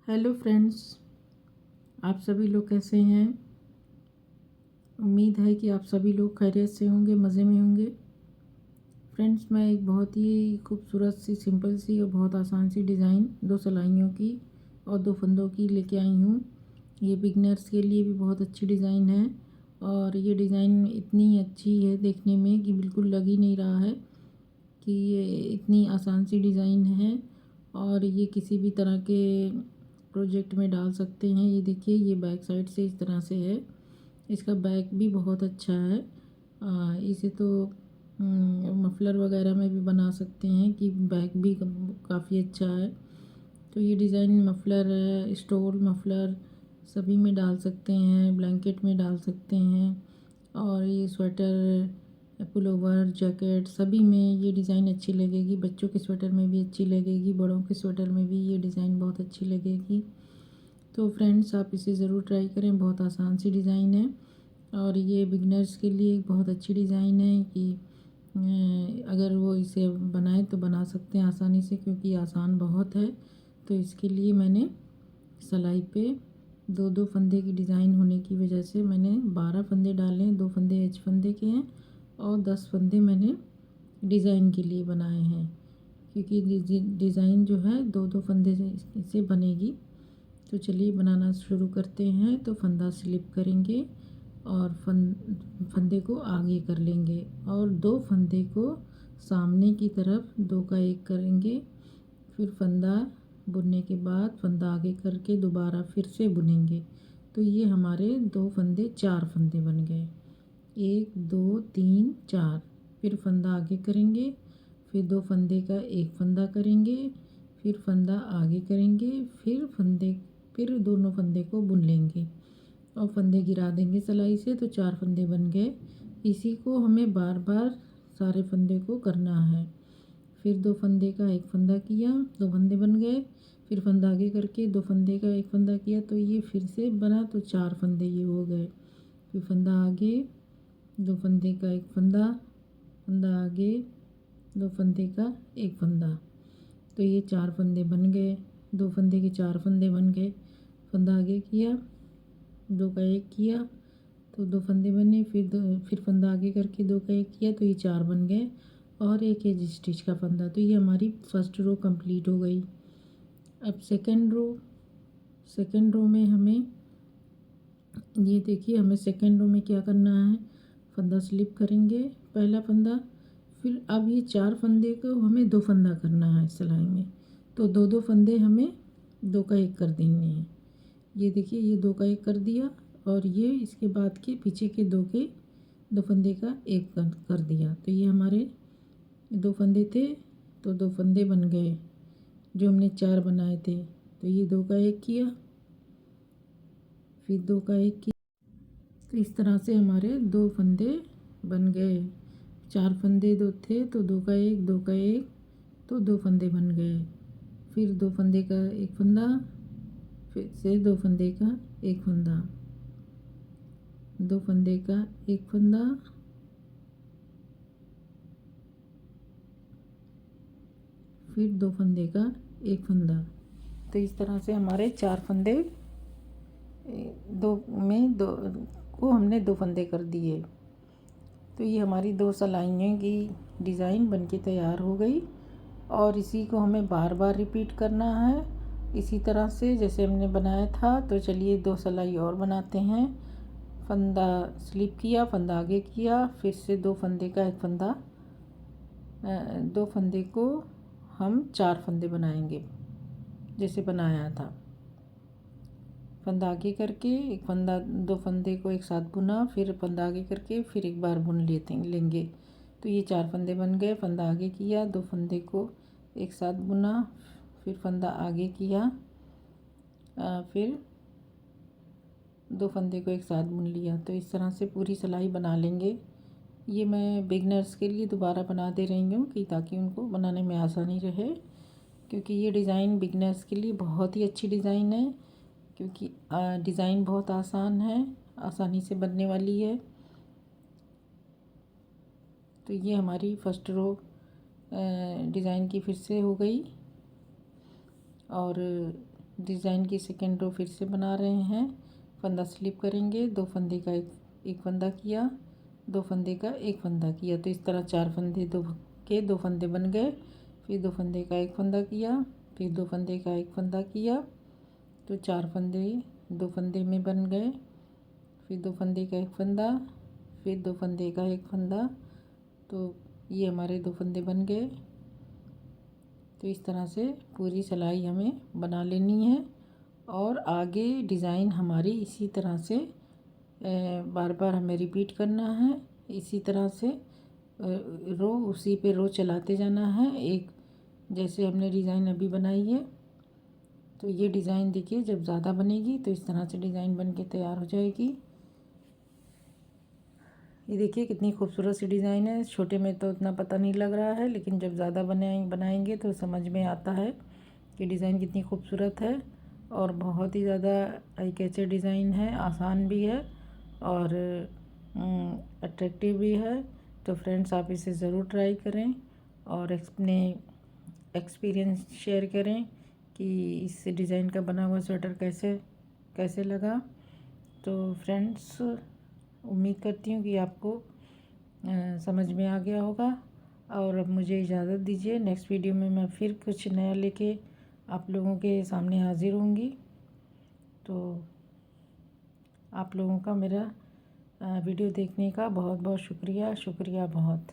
Hello friends, आप सभी लोग कैसे हैं। उम्मीद है कि आप सभी लोग खैरियत से होंगे, मज़े में होंगे। फ्रेंड्स, मैं एक बहुत ही खूबसूरत सी, सिंपल सी और बहुत आसान सी डिज़ाइन 2 सिलाइयों की और 2 फंदों की लेके आई हूँ। ये बिगनर्स के लिए भी बहुत अच्छी डिज़ाइन है और ये डिज़ाइन इतनी अच्छी है देखने में कि बिल्कुल लग ही नहीं रहा है कि ये इतनी आसान सी डिज़ाइन है और ये किसी भी तरह के प्रोजेक्ट में डाल सकते हैं। ये देखिए, ये बैक साइड से इस तरह से है। इसका बैक भी बहुत अच्छा है। इसे तो मफलर वगैरह में भी बना सकते हैं कि बैक भी काफ़ी अच्छा है। तो ये डिज़ाइन मफलर, स्टोल मफलर सभी में डाल सकते हैं, ब्लैंकेट में डाल सकते हैं और ये स्वेटर, पुलोवर, जैकेट सभी में ये डिज़ाइन अच्छी लगेगी। बच्चों के स्वेटर में भी अच्छी लगेगी, बड़ों के स्वेटर में भी ये डिज़ाइन बहुत अच्छी लगेगी। तो फ्रेंड्स, आप इसे ज़रूर ट्राई करें। बहुत आसान सी डिज़ाइन है और ये बिगनर्स के लिए एक बहुत अच्छी डिज़ाइन है कि अगर वो इसे बनाए तो बना सकते हैं आसानी से, क्योंकि आसान बहुत है। तो इसके लिए मैंने सिलाई पे 2-2 फंदे की डिज़ाइन होने की वजह से मैंने 12 फंदे डाले हैं। 2 फंदे एच फंदे के हैं और 10 फंदे मैंने डिज़ाइन के लिए बनाए हैं, क्योंकि डिज़ाइन जो है 2-2 फंदे से बनेगी। तो चलिए बनाना शुरू करते हैं। तो फंदा स्लिप करेंगे और फंदे को आगे कर लेंगे और 2 फंदे को सामने की तरफ 2 का 1 करेंगे। फिर फंदा बुनने के बाद फंदा आगे करके दोबारा फिर से बुनेंगे। तो ये हमारे 2 फंदे 4 फंदे बन गए। 1 2 3 4। फिर फंदा आगे करेंगे, फिर 2 फंदे का 1 फंदा करेंगे, फिर फंदा आगे करेंगे, फिर दोनों फंदे को बुन लेंगे और फंदे गिरा देंगे सिलाई से। तो 4 फंदे बन गए। इसी को हमें बार बार सारे फंदे को करना है। फिर 2 फंदे का 1 फंदा किया, 2 फंदे बन गए। फिर फंदा आगे करके 2 फंदे का 1 फंदा किया, तो ये फिर से बना, तो 4 फंदे ये हो गए। फिर फंदा आगे, 2 फंदे का 1 फंदा, फंदा आगे, 2 फंदे का 1 फंदा। तो ये 4 फंदे बन गए। 2 फंदे के 4 फंदे बन गए। फंदा आगे किया, 2 का 1 किया, तो 2 फंदे बने। फिर फंदा आगे करके 2 का 1 किया, तो ये 4 बन गए और एक एज स्टिच का फंदा। तो ये हमारी फर्स्ट रो कंप्लीट हो गई। अब सेकेंड रो में हमें, ये देखिए, हमें सेकेंड रो में क्या करना है। फंदा स्लिप करेंगे, पहला फंदा। फिर अब ये 4 फंदे को हमें 2 फंदा करना है सिलाई में। तो 2-2 फंदे हमें 2 का 1 कर देने हैं। ये देखिए, ये 2 का 1 कर दिया और ये इसके बाद के पीछे के 2 फंदे का 1 कर दिया। तो ये हमारे 2 फंदे थे, तो 2 फंदे बन गए जो हमने 4 बनाए थे। तो ये 2 का 1 किया, फिर 2 का 1 किया। तो इस तरह से हमारे 2 फंदे बन गए। 4 फंदे 2 थे, तो 2 का 1, 2 का 1, तो 2 फंदे बन गए। फिर 2 फंदे का 1 फंदा, फिर से 2 फंदे का 1 फंदा, 2 फंदे का 1 फंदा, फिर 2 फंदे का 1 फंदा। तो इस तरह से हमारे 4 फंदे, दो में दो को हमने 2 फंदे कर दिए। तो ये हमारी 2 सिलाइयों की डिज़ाइन बनके तैयार हो गई और इसी को हमें बार बार रिपीट करना है, इसी तरह से जैसे हमने बनाया था। तो चलिए 2 सिलाई और बनाते हैं। फंदा स्लिप किया, फंदा आगे किया, फिर से 2 फंदे का 1 फंदा, 2 फंदे को हम 4 फंदे बनाएंगे जैसे बनाया था। फंदा आगे करके 1 फंदा, 2 फंदे को एक साथ बुना, फिर फंदा आगे करके फिर एक बार बुन लेंगे। तो ये 4 फंदे बन गए। फंदा आगे किया, 2 फंदे को एक साथ बुना, फिर फंदा आगे किया, फिर 2 फंदे को एक साथ बुन लिया। तो इस तरह से पूरी सिलाई बना लेंगे। ये मैं बिगनर्स के लिए दोबारा बना दे रही हूँ कि ताकि उनको बनाने में आसानी रहे, क्योंकि ये डिज़ाइन बिगनर्स के लिए बहुत ही अच्छी डिज़ाइन है, क्योंकि डिज़ाइन बहुत आसान है, आसानी से बनने वाली है। तो ये हमारी फर्स्ट रो डिज़ाइन की फिर से हो गई और डिज़ाइन की सेकेंड रो फिर से बना रहे हैं। फंदा स्लिप करेंगे, 2 फंदे का एक फंदा किया, 2 फंदे का एक फंदा किया। तो इस तरह 4 फंदे 2 फंदे बन गए। फिर 2 फंदे का एक फंदा किया, फिर 2 फंदे का एक फंदा किया, तो 4 फंदे 2 फंदे में बन गए। फिर 2 फंदे का एक फंदा, फिर 2 फंदे का एक फंदा, तो ये हमारे 2 फंदे बन गए। तो इस तरह से पूरी सिलाई हमें बना लेनी है और आगे डिज़ाइन हमारी इसी तरह से बार बार हमें रिपीट करना है। इसी तरह से रो उसी पे रो चलाते जाना है। एक जैसे हमने डिज़ाइन अभी बनाई है, तो ये डिज़ाइन देखिए जब ज़्यादा बनेगी तो इस तरह से डिज़ाइन बन के तैयार हो जाएगी। ये देखिए कितनी खूबसूरत सी डिज़ाइन है। छोटे में तो उतना पता नहीं लग रहा है, लेकिन जब ज़्यादा बनाएंगे तो समझ में आता है कि डिज़ाइन कितनी खूबसूरत है और बहुत ही ज़्यादा आई कैचर डिज़ाइन है, आसान भी है और अट्रैक्टिव भी है। तो फ्रेंड्स आप इसे ज़रूर ट्राई करें और अपने एक्सपीरियंस शेयर करें कि इस डिज़ाइन का बना हुआ स्वेटर कैसे लगा। तो फ्रेंड्स उम्मीद करती हूँ कि आपको समझ में आ गया होगा और अब मुझे इजाज़त दीजिए। नेक्स्ट वीडियो में मैं फिर कुछ नया लेके आप लोगों के सामने हाज़िर होंगी। तो आप लोगों का मेरा वीडियो देखने का बहुत बहुत शुक्रिया बहुत।